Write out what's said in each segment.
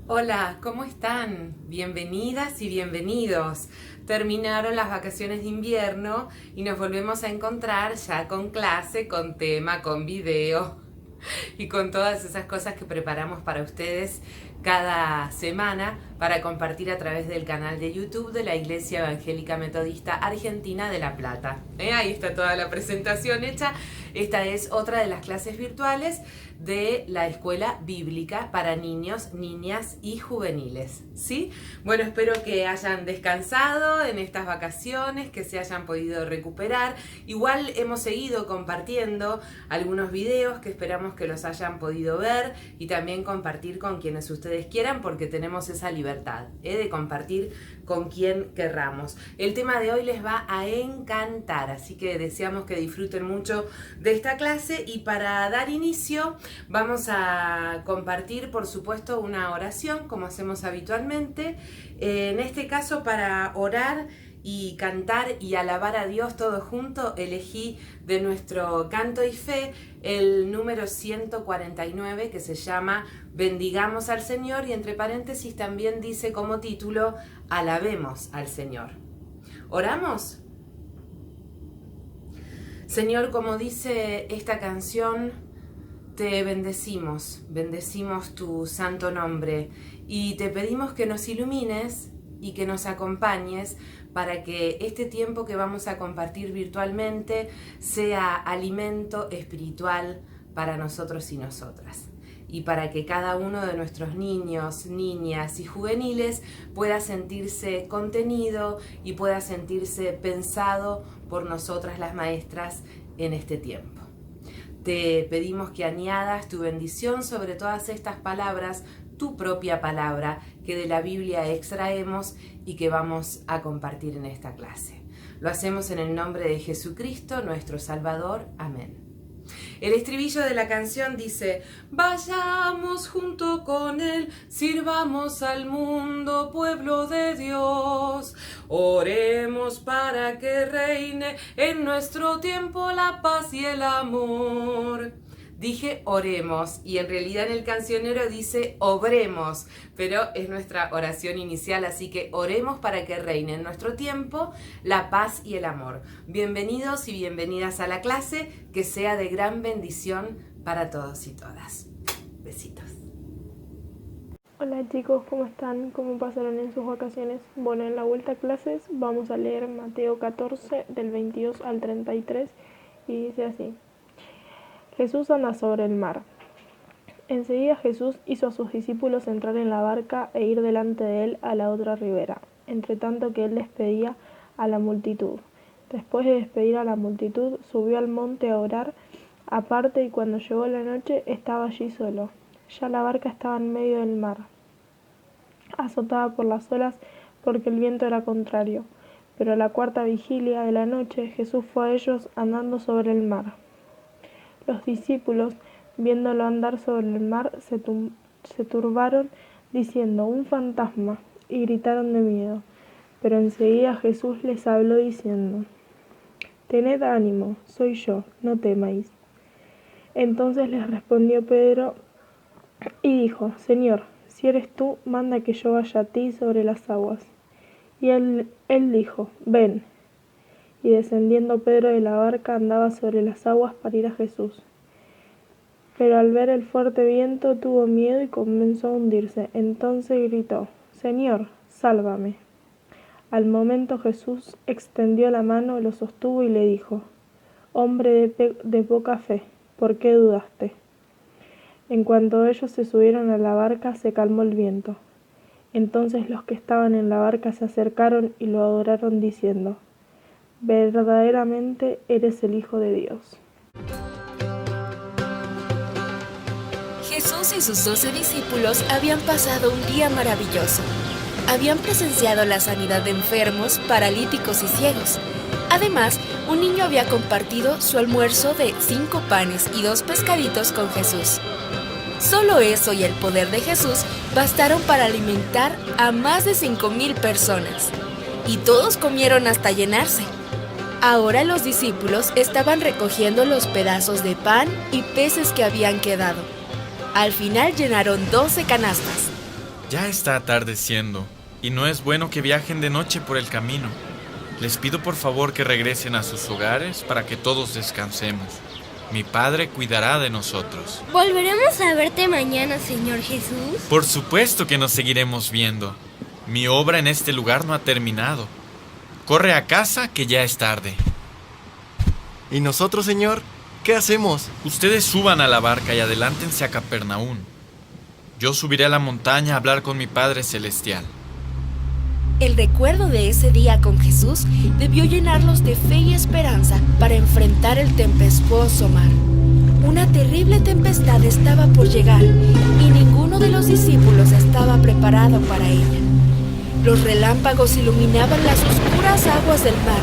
Hola, ¿cómo están? Bienvenidas y bienvenidos. Terminaron las vacaciones de invierno y nos volvemos a encontrar ya con clase, con tema, con video y con todas esas cosas que preparamos para ustedes cada semana para compartir a través del canal de YouTube de la Iglesia Evangélica Metodista Argentina de La Plata. Ahí está toda la presentación hecha. Esta es otra de las clases virtuales de la Escuela Bíblica para niños, niñas y juveniles, ¿sí? Bueno, espero que hayan descansado en estas vacaciones, que se hayan podido recuperar. Igual hemos seguido compartiendo algunos videos que esperamos que los hayan podido ver y también compartir con quienes ustedes quieran, porque tenemos esa libertad de compartir con quien querramos. El tema de hoy les va a encantar, así que deseamos que disfruten mucho de esta clase, y para dar inicio vamos a compartir, por supuesto, una oración como hacemos habitualmente. En este caso, para orar y cantar y alabar a Dios todos juntos, elegí de nuestro Canto y Fe el número 149, que se llama Bendigamos al Señor, y entre paréntesis también dice como título Alabemos al Señor. ¿Oramos? Señor, como dice esta canción, te bendecimos tu santo nombre, y te pedimos que nos ilumines y que nos acompañes para que este tiempo que vamos a compartir virtualmente sea alimento espiritual para nosotros y nosotras, y para que cada uno de nuestros niños, niñas y juveniles pueda sentirse contenido y pueda sentirse pensado por nosotras las maestras en este tiempo. Te pedimos que añadas tu bendición sobre todas estas palabras, tu propia palabra que de la Biblia extraemos y que vamos a compartir en esta clase. Lo hacemos en el nombre de Jesucristo, nuestro Salvador. Amén. El estribillo de la canción dice: vayamos junto con Él, sirvamos al mundo, pueblo de Dios. Oremos para que reine en nuestro tiempo la paz y el amor. Dije oremos, y en realidad en el cancionero dice obremos, pero es nuestra oración inicial, así que oremos para que reine en nuestro tiempo la paz y el amor. Bienvenidos y bienvenidas a la clase, que sea de gran bendición para todos y todas. Besitos. Hola chicos, ¿cómo están? ¿Cómo pasaron en sus vacaciones? Bueno, en la vuelta a clases vamos a leer Mateo 14 del 22 al 33 y dice así: Jesús anda sobre el mar. Enseguida Jesús hizo a sus discípulos entrar en la barca e ir delante de él a la otra ribera, entre tanto que él despedía a la multitud. Después de despedir a la multitud, subió al monte a orar aparte, y cuando llegó la noche estaba allí solo. Ya la barca estaba en medio del mar, azotada por las olas porque el viento era contrario. Pero a la cuarta vigilia de la noche Jesús fue a ellos andando sobre el mar. Los discípulos, viéndolo andar sobre el mar, se turbaron, diciendo: un fantasma, y gritaron de miedo. Pero enseguida Jesús les habló diciendo: tened ánimo, soy yo, no temáis. Entonces les respondió Pedro y dijo: Señor, si eres tú, manda que yo vaya a ti sobre las aguas. Y él dijo: ven. Y descendiendo Pedro de la barca, andaba sobre las aguas para ir a Jesús. Pero al ver el fuerte viento tuvo miedo y comenzó a hundirse. Entonces gritó: Señor, sálvame. Al momento Jesús extendió la mano, lo sostuvo y le dijo: hombre de poca fe, ¿por qué dudaste? En cuanto ellos se subieron a la barca, se calmó el viento. Entonces los que estaban en la barca se acercaron y lo adoraron diciendo: verdaderamente eres el Hijo de Dios. Jesús y sus 12 discípulos habían pasado un día maravilloso. Habían presenciado la sanidad de enfermos, paralíticos y ciegos. Además, un niño había compartido su almuerzo de 5 panes y 2 pescaditos con Jesús. Solo eso y el poder de Jesús bastaron para alimentar a más de 5,000 personas. Y todos comieron hasta llenarse. Ahora los discípulos estaban recogiendo los pedazos de pan y peces que habían quedado. Al final llenaron 12 canastas. Ya está atardeciendo y no es bueno que viajen de noche por el camino. Les pido por favor que regresen a sus hogares para que todos descansemos. Mi Padre cuidará de nosotros. ¿Volveremos a verte mañana, Señor Jesús? Por supuesto que nos seguiremos viendo. Mi obra en este lugar no ha terminado. Corre a casa que ya es tarde. ¿Y nosotros, Señor? ¿Qué hacemos? Ustedes suban a la barca y adelántense a Capernaum. Yo subiré a la montaña a hablar con mi Padre Celestial. El recuerdo de ese día con Jesús debió llenarlos de fe y esperanza para enfrentar el tempestuoso mar. Una terrible tempestad estaba por llegar y ninguno de los discípulos estaba preparado para ella. Los relámpagos iluminaban las oscuras aguas del mar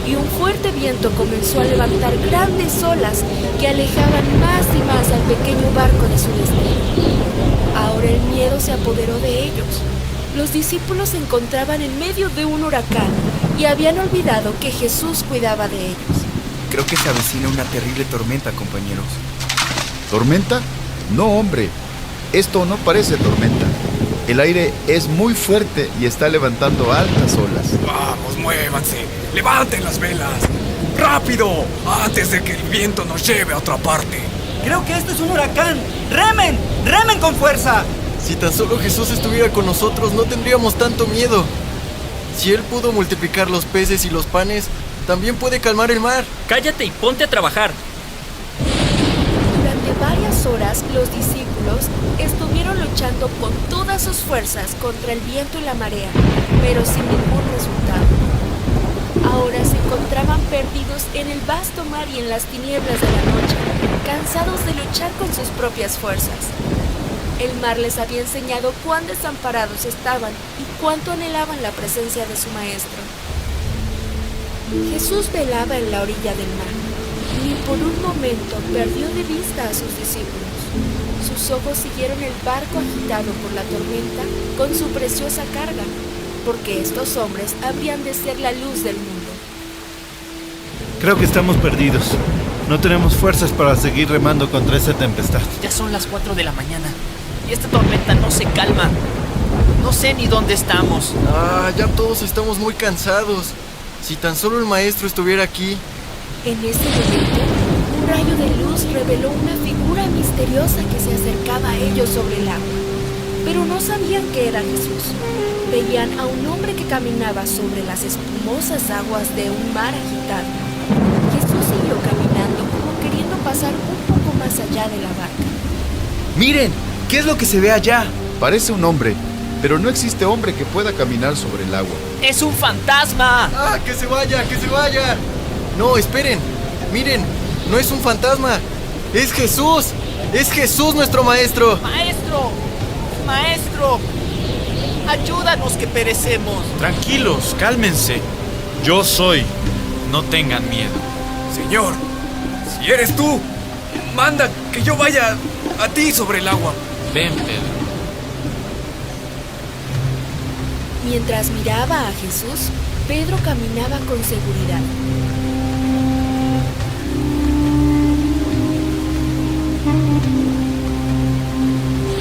y un fuerte viento comenzó a levantar grandes olas que alejaban más y más al pequeño barco de su destino. Ahora el miedo se apoderó de ellos. Los discípulos se encontraban en medio de un huracán y habían olvidado que Jesús cuidaba de ellos. Creo que se avecina una terrible tormenta, compañeros. ¿Tormenta? No, hombre. Esto no parece tormenta. El aire es muy fuerte y está levantando altas olas. ¡Vamos, muévanse! ¡Levanten las velas! ¡Rápido! Antes de que el viento nos lleve a otra parte. Creo que esto es un huracán. ¡Remen! ¡Remen con fuerza! Si tan solo Jesús estuviera con nosotros, no tendríamos tanto miedo. Si Él pudo multiplicar los peces y los panes, también puede calmar el mar. Cállate y ponte a trabajar. Durante varias horas, los discípulos estuvieron luchando con todas sus fuerzas contra el viento y la marea, pero sin ningún resultado. Ahora se encontraban perdidos en el vasto mar y en las tinieblas de la noche, cansados de luchar con sus propias fuerzas. El mar les había enseñado cuán desamparados estaban y cuánto anhelaban la presencia de su maestro. Jesús velaba en la orilla del mar. Ni por un momento perdió de vista a sus discípulos. Sus ojos siguieron el barco agitado por la tormenta con su preciosa carga, porque estos hombres habrían de ser la luz del mundo. Creo que estamos perdidos. No tenemos fuerzas para seguir remando contra esa tempestad. Ya son las 4 de la mañana y esta tormenta no se calma. No sé ni dónde estamos. Ya todos estamos muy cansados. Si tan solo el maestro estuviera aquí. En ese momento, un rayo de luz reveló una figura misteriosa que se acercaba a ellos sobre el agua. Pero no sabían que era Jesús. Veían a un hombre que caminaba sobre las espumosas aguas de un mar agitado. Jesús siguió caminando como queriendo pasar un poco más allá de la barca. ¡Miren! ¿Qué es lo que se ve allá? Parece un hombre, pero no existe hombre que pueda caminar sobre el agua. ¡Es un fantasma! ¡Que se vaya! ¡Que se vaya! No, esperen. Miren, no es un fantasma. ¡Es Jesús! ¡Es Jesús nuestro maestro! ¡Maestro! ¡Maestro! ¡Ayúdanos que perecemos! Tranquilos, cálmense. Yo soy. No tengan miedo. Señor, si eres tú, manda que yo vaya a ti sobre el agua. Ven, Pedro. Mientras miraba a Jesús, Pedro caminaba con seguridad.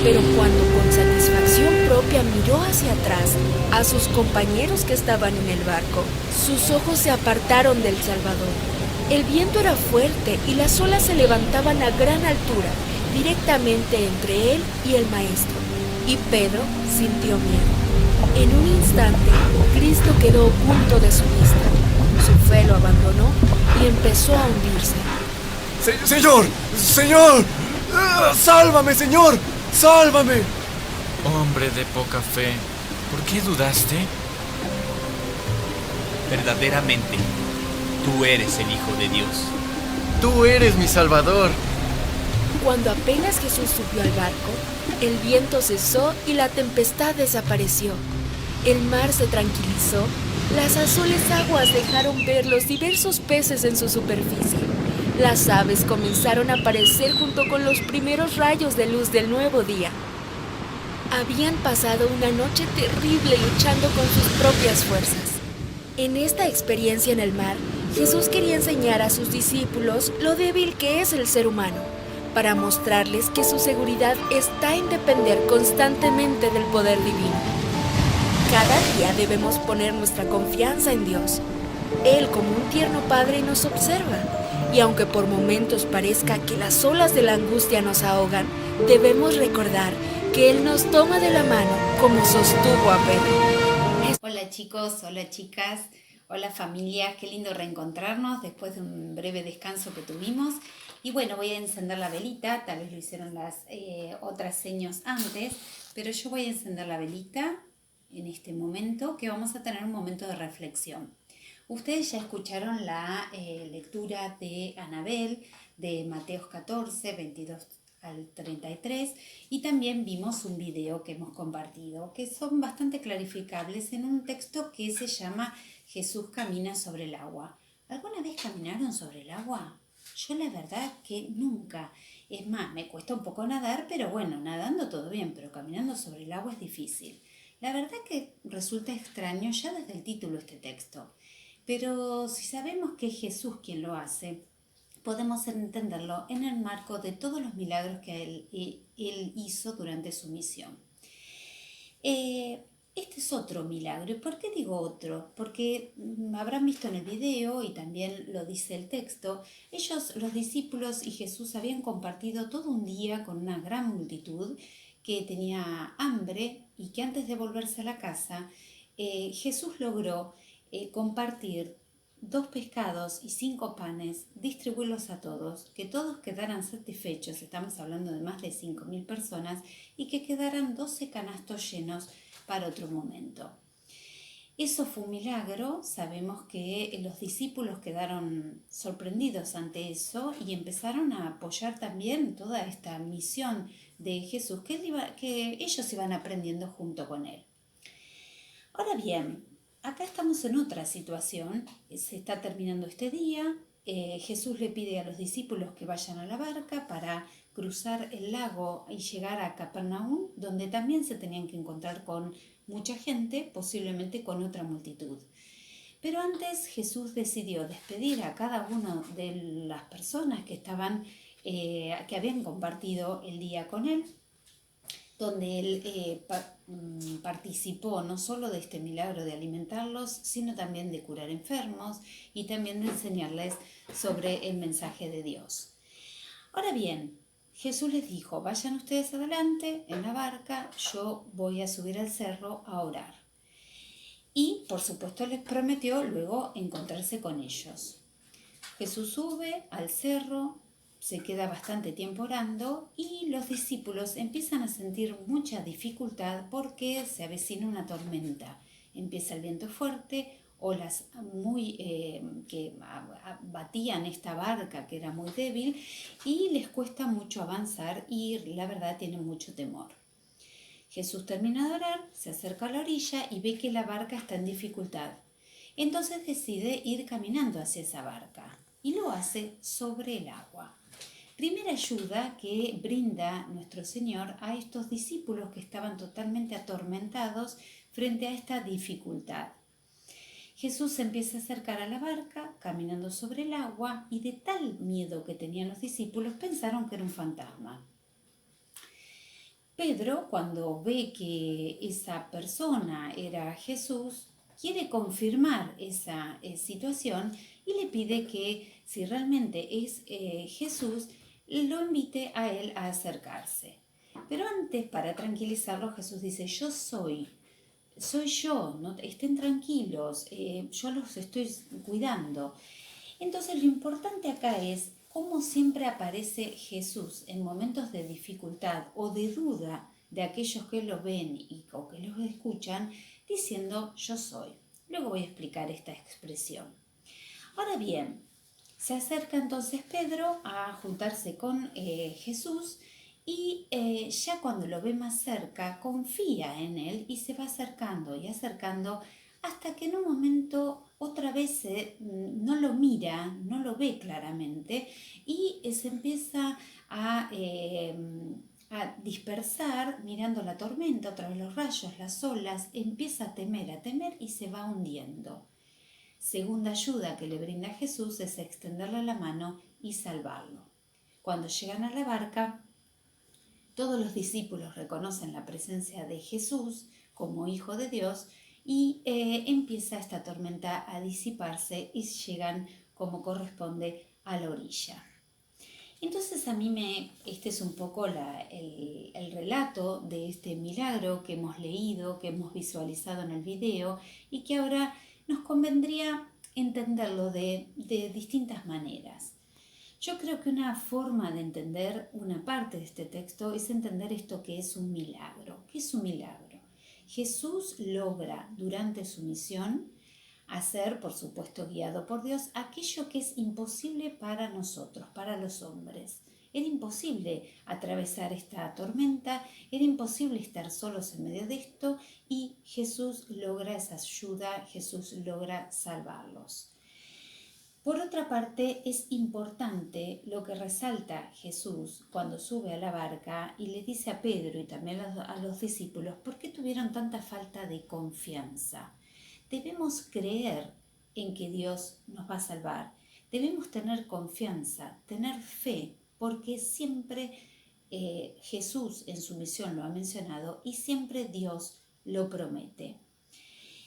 Pero cuando con satisfacción propia miró hacia atrás a sus compañeros que estaban en el barco, sus ojos se apartaron del Salvador. El viento era fuerte y las olas se levantaban a gran altura, directamente entre él y el maestro, y Pedro sintió miedo. En un instante, Cristo quedó oculto de su vista. Su fe lo abandonó y empezó a hundirse. ¡Señor! ¡Señor! ¡Sálvame, Señor! ¡Sálvame! Hombre de poca fe, ¿por qué dudaste? Verdaderamente, tú eres el Hijo de Dios. Tú eres mi Salvador. Cuando apenas Jesús subió al barco, el viento cesó y la tempestad desapareció. El mar se tranquilizó, las azules aguas dejaron ver los diversos peces en su superficie. Las aves comenzaron a aparecer junto con los primeros rayos de luz del nuevo día. Habían pasado una noche terrible luchando con sus propias fuerzas. En esta experiencia en el mar, Jesús quería enseñar a sus discípulos lo débil que es el ser humano, para mostrarles que su seguridad está en depender constantemente del poder divino. Cada día debemos poner nuestra confianza en Dios. Él, como un tierno padre, nos observa, y aunque por momentos parezca que las olas de la angustia nos ahogan, debemos recordar que Él nos toma de la mano como sostuvo a Pedro. Hola chicos, hola chicas, hola familia, qué lindo reencontrarnos después de un breve descanso que tuvimos. Y bueno, voy a encender la velita, tal vez lo hicieron las otras seños antes, pero yo voy a encender la velita en este momento, que vamos a tener un momento de reflexión. Ustedes ya escucharon la lectura de Anabel, de Mateos 14, 22 al 33, y también vimos un video que hemos compartido, que son bastante clarificables en un texto que se llama Jesús camina sobre el agua. ¿Alguna vez caminaron sobre el agua? Yo la verdad que nunca. Es más, me cuesta un poco nadar, pero bueno, nadando todo bien, pero caminando sobre el agua es difícil. La verdad que resulta extraño ya desde el título este texto. Pero si sabemos que es Jesús quien lo hace, podemos entenderlo en el marco de todos los milagros que él hizo durante su misión. Este es otro milagro. ¿Y por qué digo otro? Porque habrán visto en el video y también lo dice el texto, ellos, los discípulos y Jesús, habían compartido todo un día con una gran multitud que tenía hambre y que antes de volverse a la casa, Jesús logró compartir 2 pescados y 5 panes, distribuirlos a todos, que todos quedaran satisfechos, estamos hablando de más de 5.000 personas, y que quedaran 12 canastos llenos para otro momento. Eso fue un milagro, sabemos que los discípulos quedaron sorprendidos ante eso y empezaron a apoyar también toda esta misión de Jesús que ellos iban aprendiendo junto con él. Ahora bien, acá estamos en otra situación, se está terminando este día, Jesús le pide a los discípulos que vayan a la barca para cruzar el lago y llegar a Capernaum, donde también se tenían que encontrar con mucha gente, posiblemente con otra multitud. Pero antes Jesús decidió despedir a cada una de las personas que que habían compartido el día con él, donde él participó no solo de este milagro de alimentarlos, sino también de curar enfermos y también de enseñarles sobre el mensaje de Dios. Ahora bien, Jesús les dijo, vayan ustedes adelante en la barca, yo voy a subir al cerro a orar. Y por supuesto les prometió luego encontrarse con ellos. Jesús sube al cerro, se queda bastante tiempo orando y los discípulos empiezan a sentir mucha dificultad porque se avecina una tormenta. Empieza el viento fuerte, olas que batían esta barca que era muy débil y les cuesta mucho avanzar y la verdad tienen mucho temor. Jesús termina de orar, se acerca a la orilla y ve que la barca está en dificultad. Entonces decide ir caminando hacia esa barca y lo hace sobre el agua. Primera ayuda que brinda nuestro Señor a estos discípulos que estaban totalmente atormentados frente a esta dificultad. Jesús se empieza a acercar a la barca, caminando sobre el agua, y de tal miedo que tenían los discípulos pensaron que era un fantasma. Pedro, cuando ve que esa persona era Jesús, quiere confirmar esa situación y le pide que si realmente es Jesús, lo invite a él a acercarse. Pero antes, para tranquilizarlo, Jesús dice, yo soy yo, no estén tranquilos, yo los estoy cuidando. Entonces lo importante acá es cómo siempre aparece Jesús en momentos de dificultad o de duda de aquellos que lo ven o que los escuchan, diciendo yo soy. Luego voy a explicar esta expresión. Ahora bien, se acerca entonces Pedro a juntarse con Jesús y ya cuando lo ve más cerca confía en él y se va acercando y acercando hasta que en un momento otra vez no lo mira, no lo ve claramente y se empieza a dispersar mirando la tormenta, otra vez los rayos, las olas, empieza a temer y se va hundiendo. Segunda ayuda que le brinda Jesús es extenderle la mano y salvarlo. Cuando llegan a la barca, todos los discípulos reconocen la presencia de Jesús como Hijo de Dios y empieza esta tormenta a disiparse y llegan como corresponde a la orilla. Entonces este es un poco el relato de este milagro que hemos leído, que hemos visualizado en el video y que ahora nos convendría entenderlo de distintas maneras. Yo creo que una forma de entender una parte de este texto es entender esto que es un milagro. ¿Qué es un milagro? Jesús logra durante su misión hacer, por supuesto guiado por Dios, aquello que es imposible para nosotros, para los hombres. Era imposible atravesar esta tormenta, era imposible estar solos en medio de esto y Jesús logra esa ayuda, Jesús logra salvarlos. Por otra parte, es importante lo que resalta Jesús cuando sube a la barca y le dice a Pedro y también a los discípulos por qué tuvieron tanta falta de confianza. Debemos creer en que Dios nos va a salvar. Debemos tener confianza, tener fe, porque siempre Jesús en su misión lo ha mencionado y siempre Dios lo promete.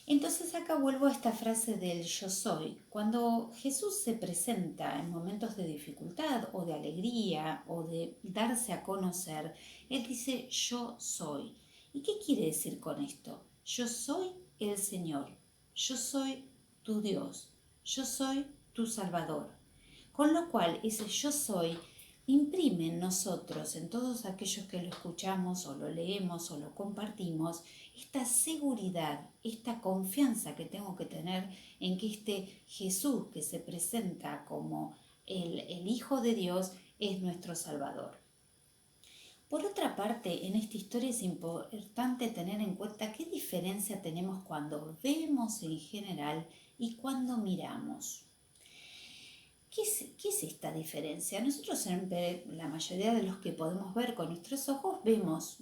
Entonces acá vuelvo a esta frase del yo soy. Cuando Jesús se presenta en momentos de dificultad o de alegría o de darse a conocer, Él dice yo soy. ¿Y qué quiere decir con esto? Yo soy el Señor, yo soy tu Dios, yo soy tu Salvador. Con lo cual ese yo soy imprime en nosotros, en todos aquellos que lo escuchamos o lo leemos o lo compartimos, esta seguridad, esta confianza que tengo que tener en que este Jesús que se presenta como el Hijo de Dios es nuestro Salvador. Por otra parte, en esta historia es importante tener en cuenta qué diferencia tenemos cuando vemos en general y cuando miramos. ¿Qué es esta diferencia? Nosotros siempre, la mayoría de los que podemos ver con nuestros ojos, vemos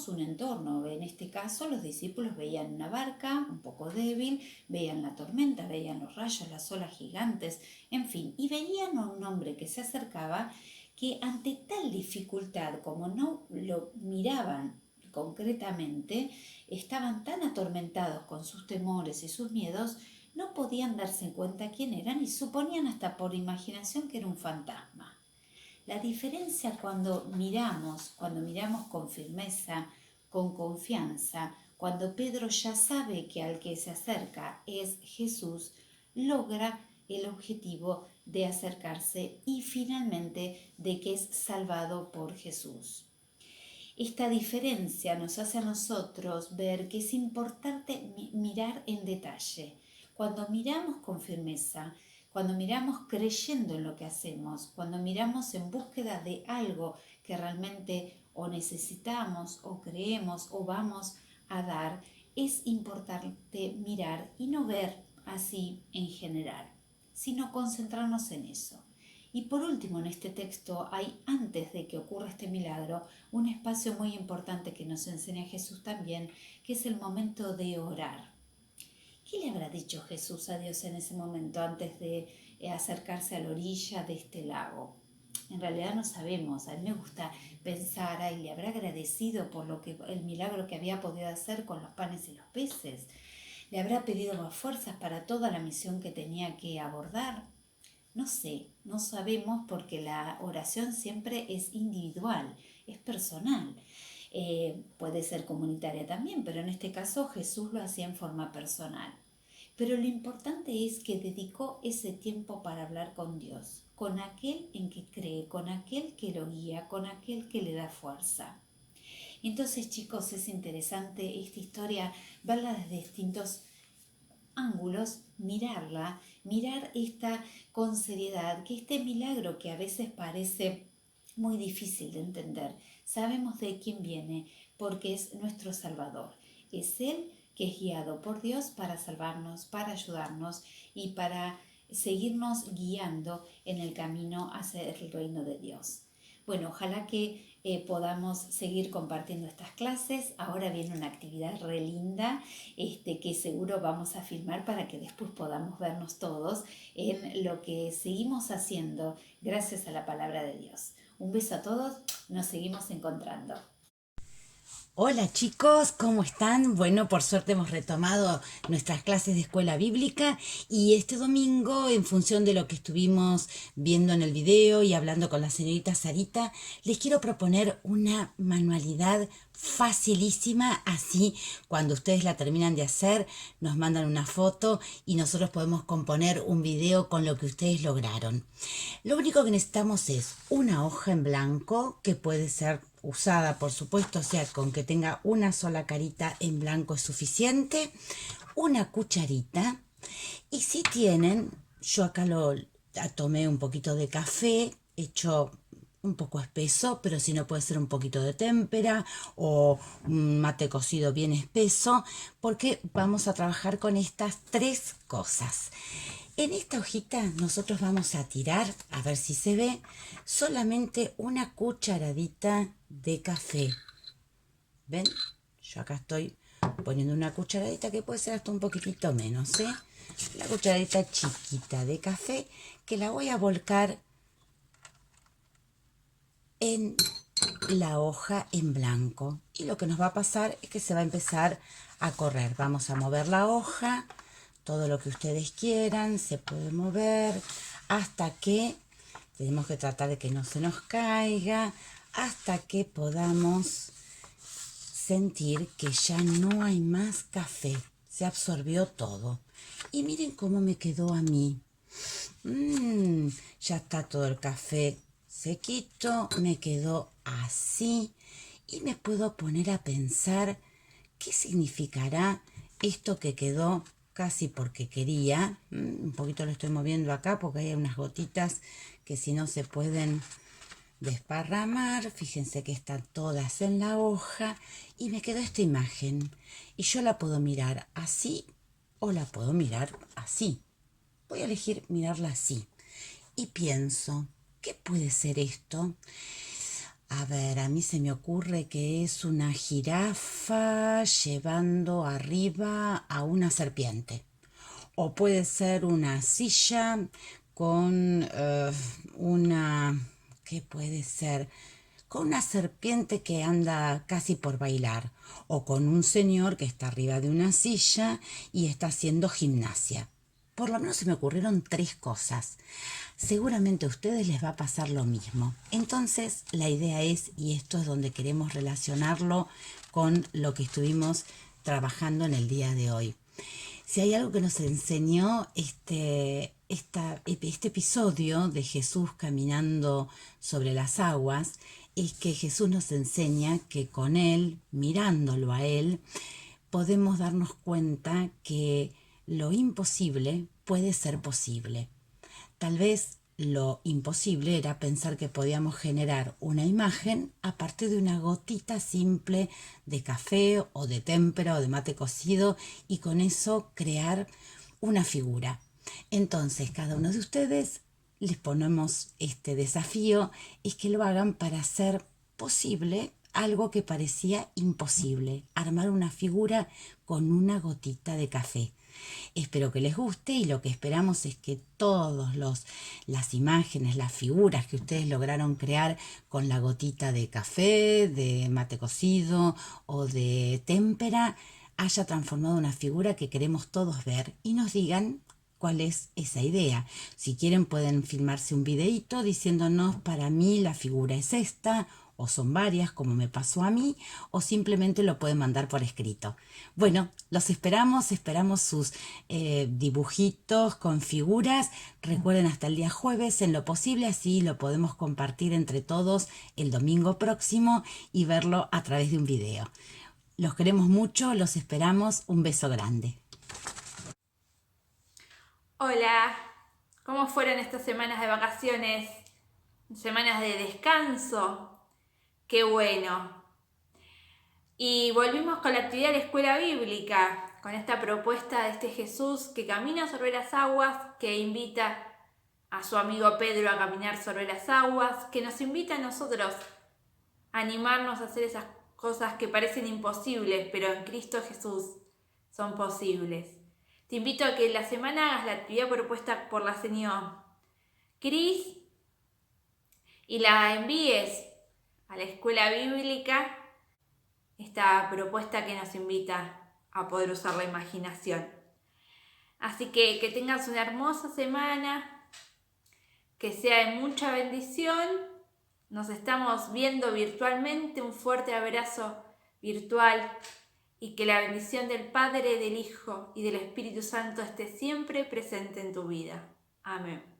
un entorno. En este caso, los discípulos veían una barca un poco débil, veían la tormenta, veían los rayos, las olas gigantes, en fin, y veían a un hombre que se acercaba que ante tal dificultad, como no lo miraban concretamente, estaban tan atormentados con sus temores y sus miedos, no podían darse cuenta quién eran y suponían hasta por imaginación que era un fantasma. La diferencia cuando miramos con firmeza, con confianza, cuando Pedro ya sabe que al que se acerca es Jesús, logra el objetivo de acercarse y finalmente de que es salvado por Jesús. Esta diferencia nos hace a nosotros ver que es importante mirar en detalle. Cuando miramos con firmeza, cuando miramos creyendo en lo que hacemos, cuando miramos en búsqueda de algo que realmente o necesitamos o creemos o vamos a dar, es importante mirar y no ver así en general, sino concentrarnos en eso. Y por último, en este texto hay, antes de que ocurra este milagro, un espacio muy importante que nos enseña Jesús también, que es el momento de orar. ¿Qué le habrá dicho Jesús a Dios en ese momento antes de acercarse a la orilla de este lago? En realidad no sabemos. A mí me gusta pensar, y le habrá agradecido por el milagro que había podido hacer con los panes y los peces. ¿Le habrá pedido más fuerzas para toda la misión que tenía que abordar? No sé, no sabemos porque la oración siempre es individual, es personal. Puede ser comunitaria también, pero en este caso Jesús lo hacía en forma personal. Pero lo importante es que dedicó ese tiempo para hablar con Dios, con aquel en que cree, con aquel que lo guía, con aquel que le da fuerza. Entonces, chicos, es interesante esta historia, verla desde distintos ángulos, mirar esta con seriedad, que este milagro que a veces parece muy difícil de entender, sabemos de quién viene porque es nuestro Salvador. Es Él que es guiado por Dios para salvarnos, para ayudarnos y para seguirnos guiando en el camino hacia el reino de Dios. Bueno, ojalá que podamos seguir compartiendo estas clases. Ahora viene una actividad re linda que seguro vamos a filmar para que después podamos vernos todos en lo que seguimos haciendo gracias a la palabra de Dios. Un beso a todos, nos seguimos encontrando. Hola chicos, ¿cómo están? Bueno, por suerte hemos retomado nuestras clases de escuela bíblica y este domingo, en función de lo que estuvimos viendo en el video y hablando con la señorita Sarita, les quiero proponer una manualidad facilísima, así cuando ustedes la terminan de hacer nos mandan una foto y nosotros podemos componer un video con lo que ustedes lograron. Lo único que necesitamos es una hoja en blanco que puede ser usada, por supuesto, o sea, con que tenga una sola carita en blanco es suficiente, una cucharita, y si tienen, yo acá tomé un poquito de café, hecho un poco espeso, pero si no puede ser un poquito de témpera o un mate cocido bien espeso, porque vamos a trabajar con estas 3 cosas. En esta hojita nosotros vamos a tirar, a ver si se ve, solamente una cucharadita de café. ¿Ven? Yo acá estoy poniendo una cucharadita que puede ser hasta un poquitito menos, ¿eh? La cucharadita chiquita de café que la voy a volcar en la hoja en blanco. Y lo que nos va a pasar es que se va a empezar a correr. Vamos a mover la hoja. Todo lo que ustedes quieran se puede mover hasta que tenemos que tratar de que no se nos caiga, hasta que podamos sentir que ya no hay más café, se absorbió todo. Y miren cómo me quedó a mí. Ya está todo el café sequito, me quedó así y me puedo poner a pensar qué significará esto que quedó casi porque quería. Un poquito lo estoy moviendo acá porque hay unas gotitas que si no se pueden desparramar. Fíjense que están todas en la hoja y me quedó esta imagen y yo la puedo mirar así o la puedo mirar así. Voy a elegir mirarla así y pienso, ¿qué puede ser esto? A ver, a mí se me ocurre que es una jirafa llevando arriba a una serpiente. O puede ser una silla con ¿qué puede ser? Con una serpiente que anda casi por bailar. O con un señor que está arriba de una silla y está haciendo gimnasia. Por lo menos se me ocurrieron 3 cosas. Seguramente a ustedes les va a pasar lo mismo. Entonces la idea es, y esto es donde queremos relacionarlo con lo que estuvimos trabajando en el día de hoy. Si hay algo que nos enseñó este episodio de Jesús caminando sobre las aguas, es que Jesús nos enseña que con Él, mirándolo a Él, podemos darnos cuenta que lo imposible puede ser posible. Tal vez lo imposible era pensar que podíamos generar una imagen a partir de una gotita simple de café o de témpera o de mate cocido y con eso crear una figura. Entonces, cada uno de ustedes les ponemos este desafío, es que lo hagan para hacer posible algo que parecía imposible, armar una figura con una gotita de café. Espero que les guste y lo que esperamos es que todas las imágenes, las figuras que ustedes lograron crear con la gotita de café, de mate cocido o de témpera haya transformado una figura que queremos todos ver y nos digan cuál es esa idea. Si quieren pueden filmarse un videíto diciéndonos para mí la figura es esta o son varias como me pasó a mí o simplemente lo pueden mandar por escrito. Bueno, los esperamos sus dibujitos con figuras. Recuerden hasta el día jueves en lo posible, así lo podemos compartir entre todos el domingo próximo y verlo a través de un video. Los queremos mucho, los esperamos, un beso grande. Hola, ¿cómo fueron estas semanas de vacaciones? Semanas de descanso. ¡Qué bueno! Y volvimos con la actividad de la escuela bíblica, con esta propuesta de este Jesús que camina sobre las aguas, que invita a su amigo Pedro a caminar sobre las aguas, que nos invita a nosotros a animarnos a hacer esas cosas que parecen imposibles, pero en Cristo Jesús son posibles. Te invito a que en la semana hagas la actividad propuesta por la señora Cris y la envíes a la escuela bíblica, esta propuesta que nos invita a poder usar la imaginación. Así que tengas una hermosa semana, que sea de mucha bendición. Nos estamos viendo virtualmente, un fuerte abrazo virtual y que la bendición del Padre, del Hijo y del Espíritu Santo esté siempre presente en tu vida. Amén.